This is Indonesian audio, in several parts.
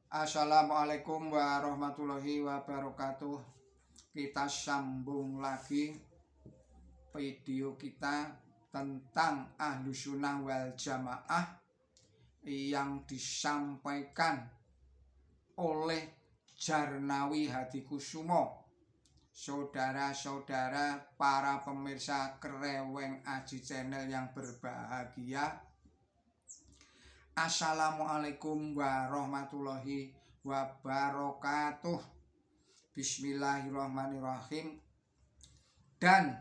Assalamualaikum warahmatullahi wabarakatuh. Kita sambung lagi video kita tentang Ahlussunnah wal Jamaah yang disampaikan oleh Djarnawi Hadikusumo. Saudara-saudara para pemirsa Kreweng Aji Channel yang berbahagia, Assalamualaikum warahmatullahi wabarakatuh. Bismillahirrahmanirrahim. Dan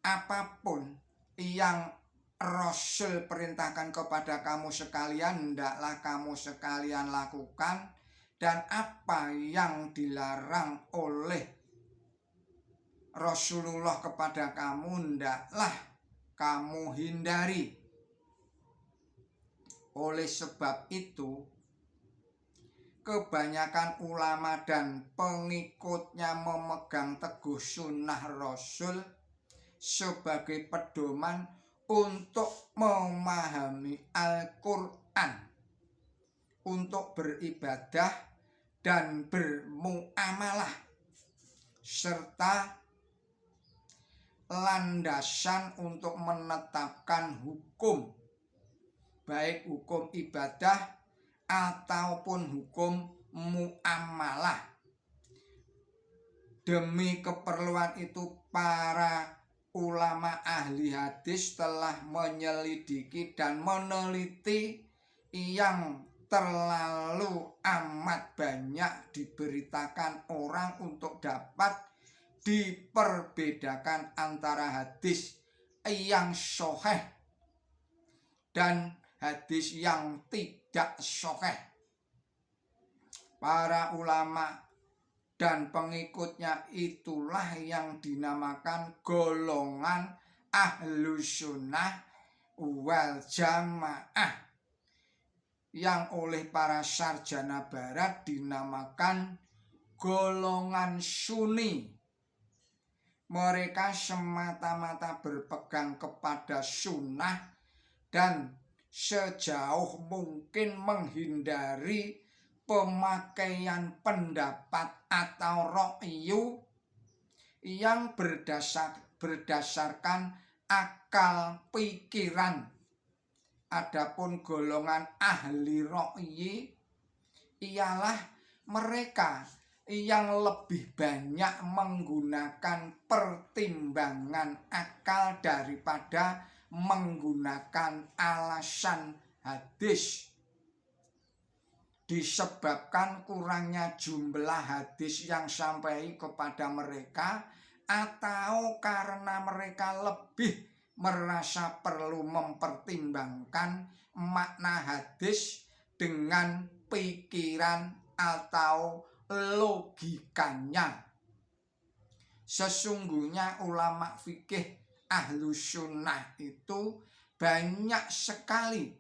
apapun yang Rasul perintahkan kepada kamu sekalian, hendaklah kamu sekalian lakukan. Dan apa yang dilarang oleh Rasulullah kepada kamu, hendaklah kamu hindari. Oleh sebab itu, kebanyakan ulama dan pengikutnya memegang teguh sunnah Rasul sebagai pedoman untuk memahami Al-Quran, untuk beribadah dan bermuamalah, serta landasan untuk menetapkan hukum, baik hukum ibadah ataupun hukum muamalah. Demi keperluan itu, para ulama ahli hadis telah menyelidiki dan meneliti yang terlalu amat banyak diberitakan orang untuk dapat diperbedakan antara hadis yang sahih dan hadis yang tidak sahih. Para ulama dan pengikutnya itulah yang dinamakan golongan Ahlussunnah wal Jamaah, yang oleh para sarjana barat dinamakan golongan Sunni. Mereka semata-mata berpegang kepada sunnah dan sejauh mungkin menghindari pemakaian pendapat atau ra'yu yang berdasarkan akal pikiran. Adapun golongan ahli ra'yi ialah mereka yang lebih banyak menggunakan pertimbangan akal daripada menggunakan alasan hadis, disebabkan kurangnya jumlah hadis yang sampai kepada mereka, atau karena mereka lebih merasa perlu mempertimbangkan makna hadis dengan pikiran atau logikanya. Sesungguhnya ulama fikih Ahlussunnah itu banyak sekali,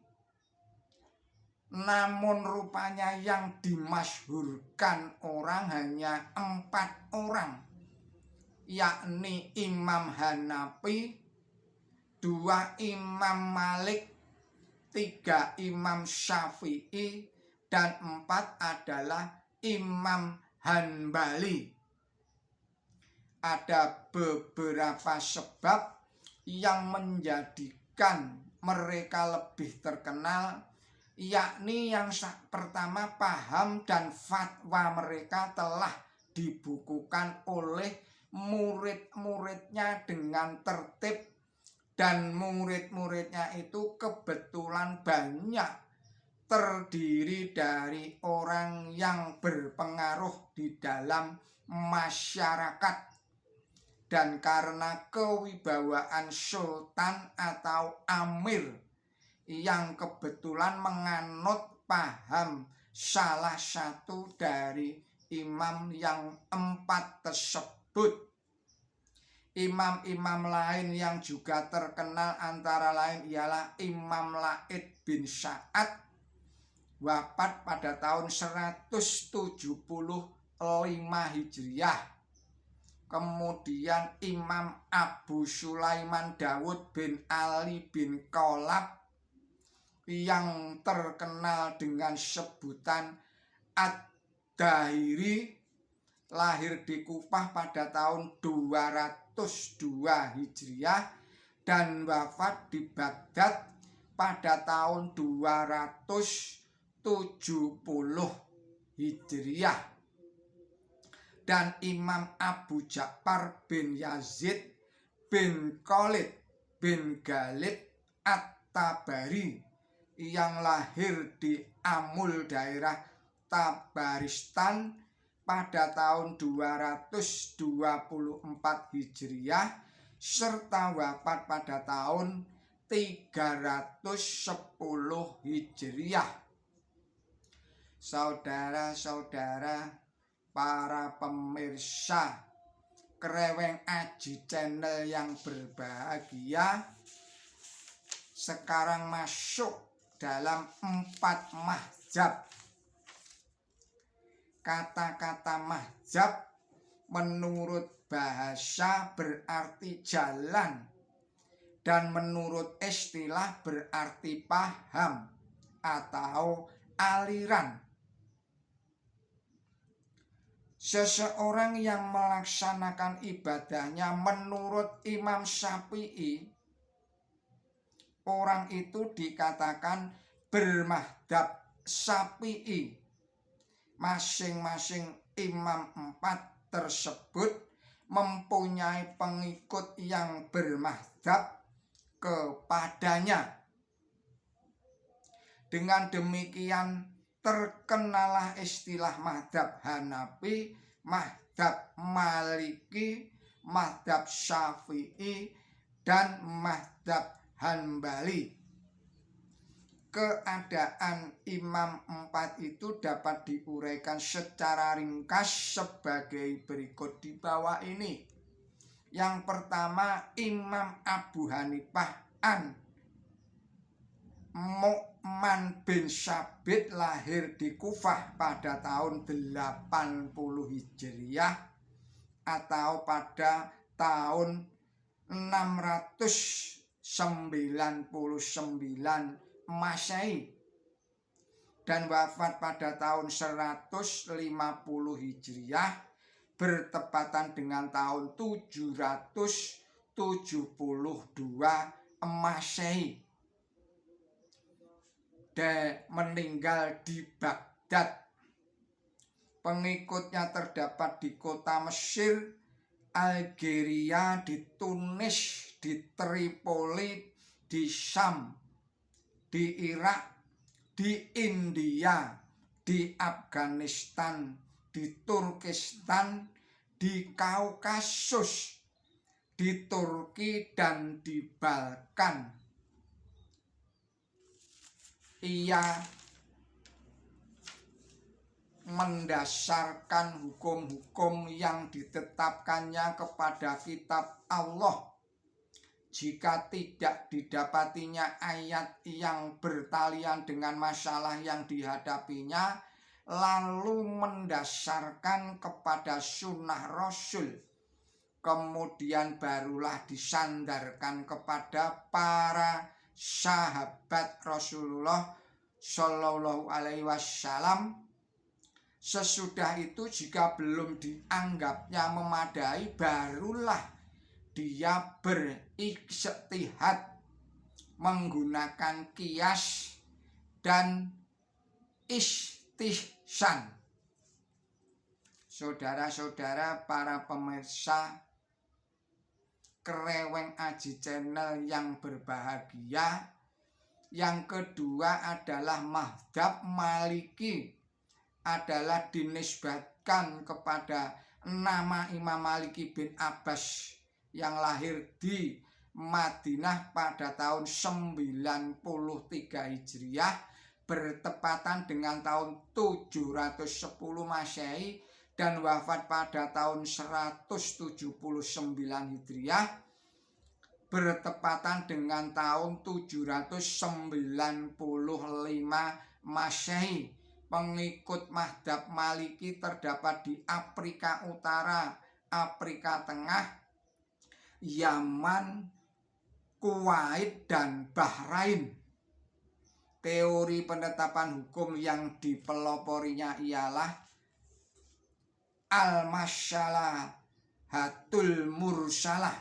namun rupanya yang dimasyhurkan orang hanya 4 orang, yakni Imam Hanafi, 2 Imam Malik, 3 Imam Syafi'i, dan 4 adalah Imam Hanbali. Ada beberapa sebab yang menjadikan mereka lebih terkenal, yakni yang pertama, paham dan fatwa mereka telah dibukukan oleh murid-muridnya dengan tertib, dan murid-muridnya itu kebetulan banyak terdiri dari orang yang berpengaruh di dalam masyarakat. Dan karena kewibawaan sultan atau amir yang kebetulan menganut paham salah satu dari imam yang 4 tersebut. Imam-imam lain yang juga terkenal antara lain ialah Imam Laid bin Sa'ad, wafat pada tahun 175 Hijriah. Kemudian Imam Abu Sulaiman Dawud bin Ali bin Khalaf yang terkenal dengan sebutan Ad-Dahiri lahir di Kufah pada tahun 202 Hijriah dan wafat di Baghdad pada tahun 270 Hijriah. Dan Imam Abu Ja'far bin Yazid bin Khalid bin Ghalib At-Tabari yang lahir di Amul daerah Tabaristan pada tahun 224 Hijriah serta wafat pada tahun 310 Hijriah. Saudara-saudara, para pemirsa Kreweng Aji Channel yang berbahagia, sekarang masuk dalam 4 mahdzab. Kata-kata mahdzab menurut bahasa berarti jalan dan menurut istilah berarti paham atau aliran. Seseorang yang melaksanakan ibadahnya menurut Imam Syafi'i, orang itu dikatakan bermadzhab Syafi'i. Masing-masing imam 4 tersebut mempunyai pengikut yang bermadzhab kepadanya. Dengan demikian terkenalah istilah madzhab Hanafi, madzhab Maliki, madzhab Syafi'i, dan madzhab Hanbali. Keadaan imam 4 itu dapat diuraikan secara ringkas sebagai berikut di bawah ini. Yang pertama, Imam Abu Hanifah Nu'man bin Sabit lahir di Kufah pada tahun 80 Hijriah atau pada tahun 699 Masehi dan wafat pada tahun 150 Hijriah bertepatan dengan tahun 772 Masehi. Dan meninggal di Baghdad. Pengikutnya terdapat di kota Mesir, Algeria, di Tunis, di Tripoli, di Syam, di Irak, di India, di Afghanistan, di Turkistan, di Kaukasus, di Turki, dan di Balkan. Ia mendasarkan hukum-hukum yang ditetapkannya kepada kitab Allah. Jika tidak didapatinya ayat yang bertalian dengan masalah yang dihadapinya, lalu mendasarkan kepada sunnah Rasul, kemudian barulah disandarkan kepada para sahabat Rasulullah Shallallahu Alaihi Wasallam. Sesudah itu jika belum dianggapnya memadai, barulah dia berijtihad menggunakan qiyas dan istihsan. Saudara-saudara, para pemirsa Kreweng Aji Channel yang berbahagia, yang kedua adalah madzhab Maliki, adalah dinisbatkan kepada nama Imam Maliki bin Abbas yang lahir di Madinah pada tahun 93 Hijriah bertepatan dengan tahun 710 Masehi dan wafat pada tahun 179 Hijriah bertepatan dengan tahun 795 Masehi. Pengikut madzhab Maliki terdapat di Afrika Utara, Afrika Tengah, Yaman, Kuwait, dan Bahrain. Teori penetapan hukum yang dipeloporinya ialah al-masyalahatul mursalah,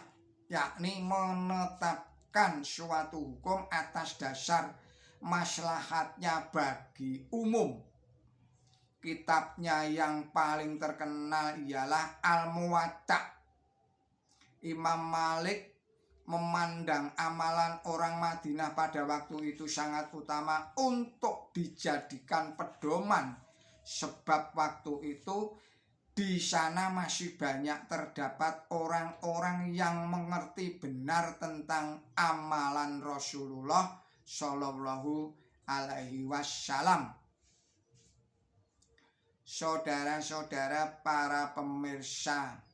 yakni menetapkan suatu hukum atas dasar maslahatnya bagi umum. Kitabnya yang paling terkenal ialah Al-Muwatta. Imam Malik memandang amalan orang Madinah pada waktu itu sangat utama untuk dijadikan pedoman, sebab waktu itu di sana masih banyak terdapat orang-orang yang mengerti benar tentang amalan Rasulullah Shallallahu Alaihi Wasallam. Saudara-saudara para pemirsa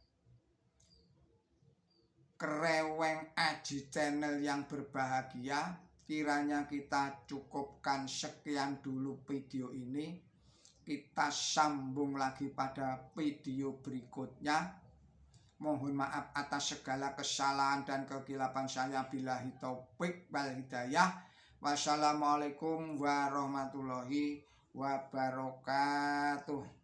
Kreweng Aji Channel yang berbahagia, kiranya kita cukupkan sekian dulu video ini. Kita sambung lagi pada video berikutnya. Mohon maaf atas segala kesalahan dan kekilapan saya. Billahi taufik wal hidayah. Wassalamualaikum warahmatullahi wabarakatuh.